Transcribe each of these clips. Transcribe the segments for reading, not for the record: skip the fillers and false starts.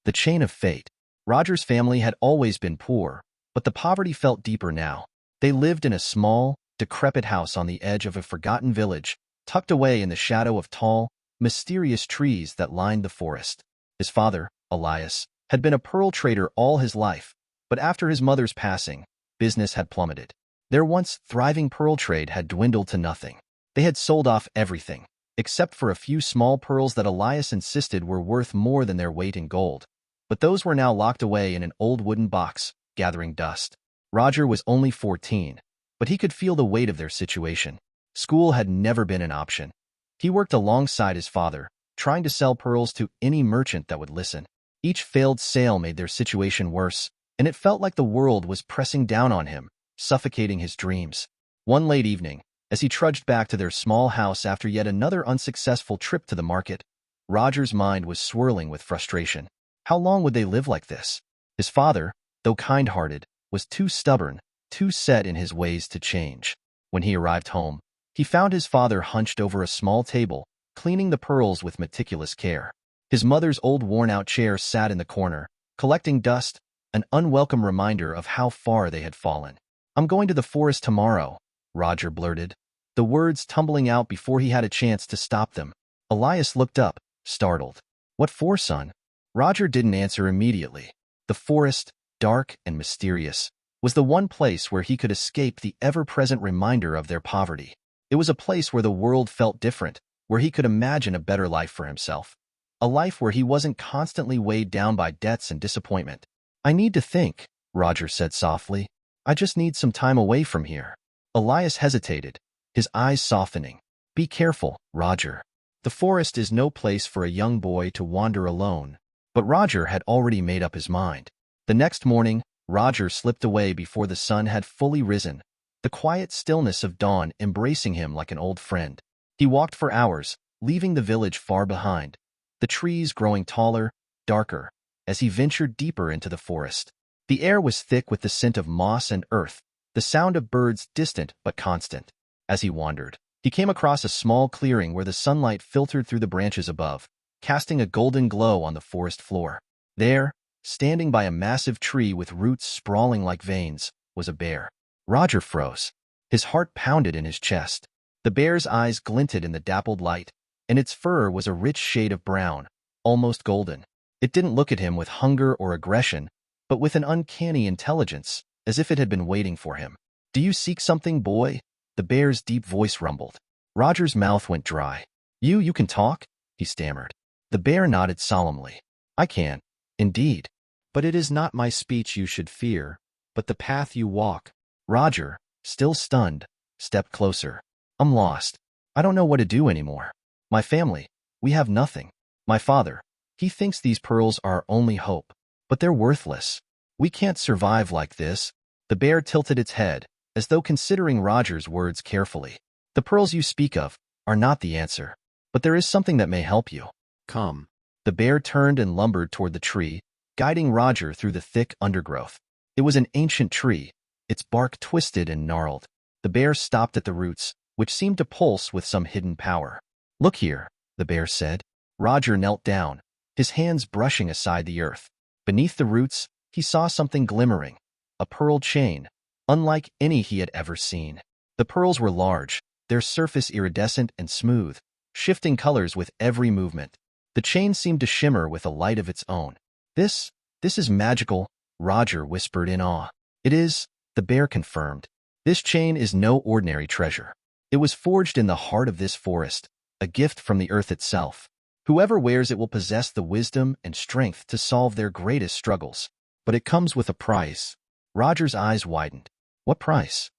The chain of fate. Roger's family had always been poor, but the poverty felt deeper now. They lived in a small, decrepit house on the edge of a forgotten village, tucked away in the shadow of tall, mysterious trees that lined the forest. His father, Elias, had been a pearl trader all his life, but after his mother's passing, business had plummeted. Their once thriving pearl trade had dwindled to nothing. They had sold off everything, except for a few small pearls that Elias insisted were worth more than their weight in gold. But those were now locked away in an old wooden box, gathering dust. Roger was only 14, but he could feel the weight of their situation. School had never been an option. He worked alongside his father, trying to sell pearls to any merchant that would listen. Each failed sale made their situation worse, and it felt like the world was pressing down on him, suffocating his dreams. One late evening, as he trudged back to their small house after yet another unsuccessful trip to the market, Roger's mind was swirling with frustration. How long would they live like this? His father, though kind-hearted, was too stubborn, too set in his ways to change. When he arrived home, he found his father hunched over a small table, cleaning the pearls with meticulous care. His mother's old worn-out chair sat in the corner, collecting dust, an unwelcome reminder of how far they had fallen. "I'm going to the forest tomorrow," Roger blurted, the words tumbling out before he had a chance to stop them. Elias looked up, startled. "What for, son?" Roger didn't answer immediately. The forest, dark and mysterious, was the one place where he could escape the ever-present reminder of their poverty. It was a place where the world felt different, where he could imagine a better life for himself. A life where he wasn't constantly weighed down by debts and disappointment. "I need to think," Roger said softly. "I just need some time away from here." Elias hesitated, his eyes softening. "Be careful, Roger. The forest is no place for a young boy to wander alone." But Roger had already made up his mind. The next morning, Roger slipped away before the sun had fully risen, the quiet stillness of dawn embracing him like an old friend. He walked for hours, leaving the village far behind, the trees growing taller, darker, as he ventured deeper into the forest. The air was thick with the scent of moss and earth, the sound of birds distant but constant. As he wandered, he came across a small clearing where the sunlight filtered through the branches above, casting a golden glow on the forest floor. There, standing by a massive tree with roots sprawling like veins, was a bear. Roger froze. His heart pounded in his chest. The bear's eyes glinted in the dappled light, and its fur was a rich shade of brown, almost golden. It didn't look at him with hunger or aggression, but with an uncanny intelligence, as if it had been waiting for him. "Do you seek something, boy?" The bear's deep voice rumbled. Roger's mouth went dry. You can talk?" he stammered. The bear nodded solemnly. "I can, indeed. But it is not my speech you should fear, but the path you walk." Roger, still stunned, stepped closer. "I'm lost. I don't know what to do anymore. My family, we have nothing. My father, he thinks these pearls are our only hope, but they're worthless. We can't survive like this." The bear tilted its head, as though considering Roger's words carefully. "The pearls you speak of are not the answer, but there is something that may help you. Come." The bear turned and lumbered toward the tree, guiding Roger through the thick undergrowth. It was an ancient tree, its bark twisted and gnarled. The bear stopped at the roots, which seemed to pulse with some hidden power. "Look here," the bear said. Roger knelt down, his hands brushing aside the earth. Beneath the roots, he saw something glimmering, a pearl chain, unlike any he had ever seen. The pearls were large, their surface iridescent and smooth, shifting colors with every movement. The chain seemed to shimmer with a light of its own. This is magical," Roger whispered in awe. "It is," the bear confirmed. "This chain is no ordinary treasure. It was forged in the heart of this forest, a gift from the earth itself. Whoever wears it will possess the wisdom and strength to solve their greatest struggles. But it comes with a price." Roger's eyes widened. "What price?"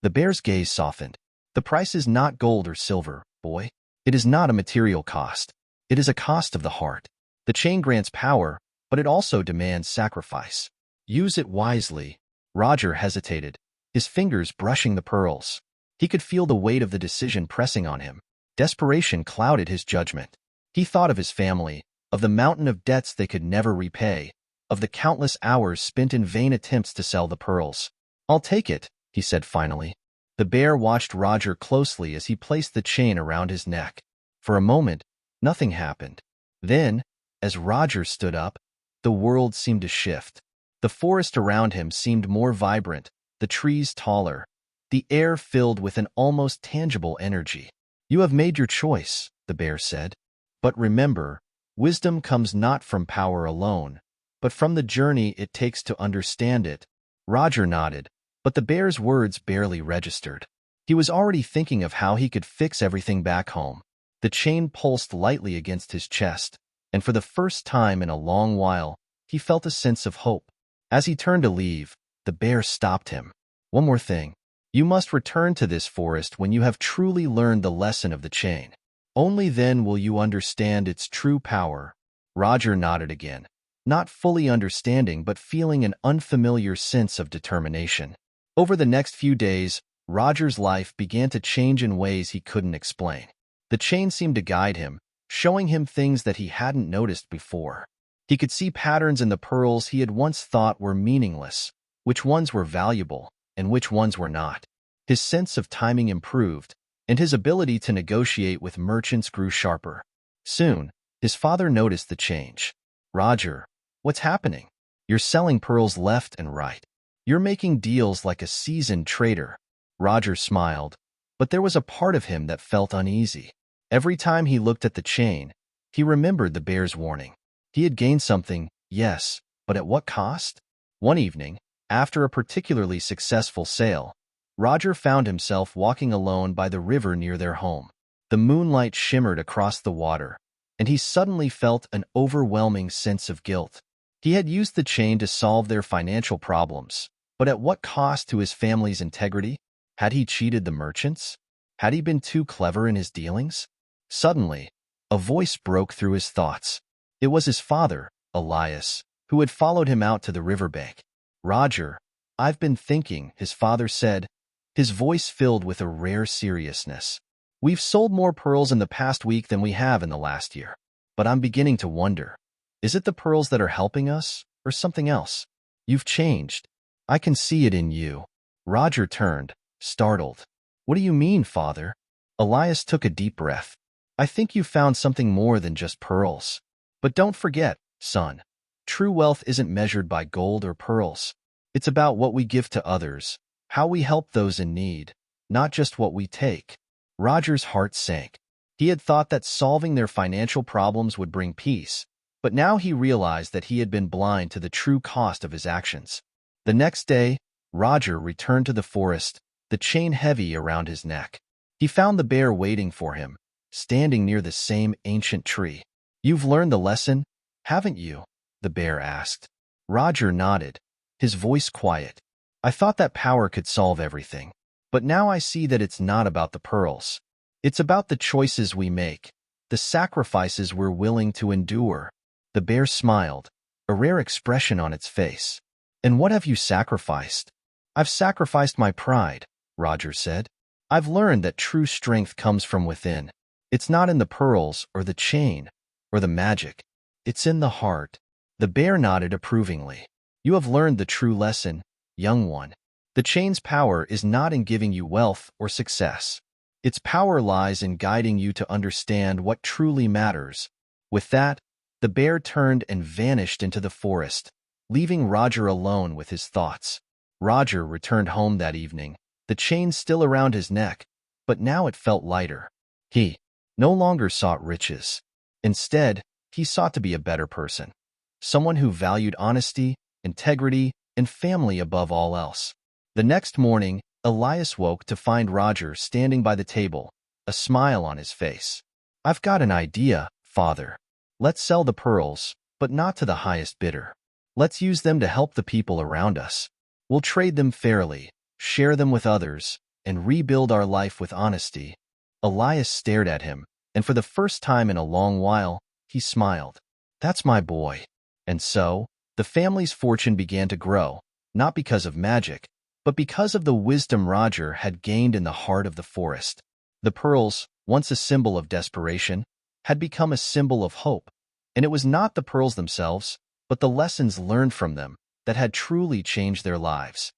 The bear's gaze softened. "The price is not gold or silver, boy. It is not a material cost. It is a cost of the heart. The chain grants power, but it also demands sacrifice. Use it wisely." Roger hesitated, his fingers brushing the pearls. He could feel the weight of the decision pressing on him. Desperation clouded his judgment. He thought of his family, of the mountain of debts they could never repay, of the countless hours spent in vain attempts to sell the pearls. "I'll take it," he said finally. The bear watched Roger closely as he placed the chain around his neck. For a moment, nothing happened. Then, as Roger stood up, the world seemed to shift. The forest around him seemed more vibrant, the trees taller, the air filled with an almost tangible energy. "You have made your choice," the bear said. "But remember, wisdom comes not from power alone, but from the journey it takes to understand it." Roger nodded, but the bear's words barely registered. He was already thinking of how he could fix everything back home. The chain pulsed lightly against his chest, and for the first time in a long while, he felt a sense of hope. As he turned to leave, the bear stopped him. "One more thing. You must return to this forest when you have truly learned the lesson of the chain. Only then will you understand its true power." Roger nodded again, not fully understanding but feeling an unfamiliar sense of determination. Over the next few days, Roger's life began to change in ways he couldn't explain. The chain seemed to guide him, showing him things that he hadn't noticed before. He could see patterns in the pearls he had once thought were meaningless, which ones were valuable, and which ones were not. His sense of timing improved, and his ability to negotiate with merchants grew sharper. Soon, his father noticed the change. "Roger, what's happening? You're selling pearls left and right. You're making deals like a seasoned trader." Roger smiled, but there was a part of him that felt uneasy. Every time he looked at the chain, he remembered the bear's warning. He had gained something, yes, but at what cost? One evening, after a particularly successful sale, Roger found himself walking alone by the river near their home. The moonlight shimmered across the water, and he suddenly felt an overwhelming sense of guilt. He had used the chain to solve their financial problems, but at what cost to his family's integrity? Had he cheated the merchants? Had he been too clever in his dealings? Suddenly, a voice broke through his thoughts. It was his father, Elias, who had followed him out to the riverbank. "Roger, I've been thinking," his father said, his voice filled with a rare seriousness. "We've sold more pearls in the past week than we have in the last year. But I'm beginning to wonder, is it the pearls that are helping us, or something else? You've changed. I can see it in you." Roger turned, startled. "What do you mean, father?" Elias took a deep breath. "I think you found something more than just pearls. But don't forget, son, true wealth isn't measured by gold or pearls. It's about what we give to others, how we help those in need, not just what we take." Roger's heart sank. He had thought that solving their financial problems would bring peace, but now he realized that he had been blind to the true cost of his actions. The next day, Roger returned to the forest, the chain heavy around his neck. He found the bear waiting for him, standing near the same ancient tree. "You've learned the lesson, haven't you?" the bear asked. Roger nodded, his voice quiet. "I thought that power could solve everything, but now I see that it's not about the pearls. It's about the choices we make, the sacrifices we're willing to endure." The bear smiled, a rare expression on its face. "And what have you sacrificed?" "I've sacrificed my pride," Roger said. "I've learned that true strength comes from within. It's not in the pearls or the chain or the magic. It's in the heart." The bear nodded approvingly. "You have learned the true lesson, young one. The chain's power is not in giving you wealth or success. Its power lies in guiding you to understand what truly matters." With that, the bear turned and vanished into the forest, leaving Roger alone with his thoughts. Roger returned home that evening, the chain still around his neck, but now it felt lighter. He no longer sought riches. Instead, he sought to be a better person, someone who valued honesty, integrity, and family above all else. The next morning, Elias woke to find Roger standing by the table, a smile on his face. "I've got an idea, father. Let's sell the pearls, but not to the highest bidder. Let's use them to help the people around us. We'll trade them fairly, share them with others, and rebuild our life with honesty." Elias stared at him, and for the first time in a long while, he smiled. "That's my boy." And so, the family's fortune began to grow, not because of magic, but because of the wisdom Roger had gained in the heart of the forest. The pearls, once a symbol of desperation, had become a symbol of hope, and it was not the pearls themselves, but the lessons learned from them that had truly changed their lives.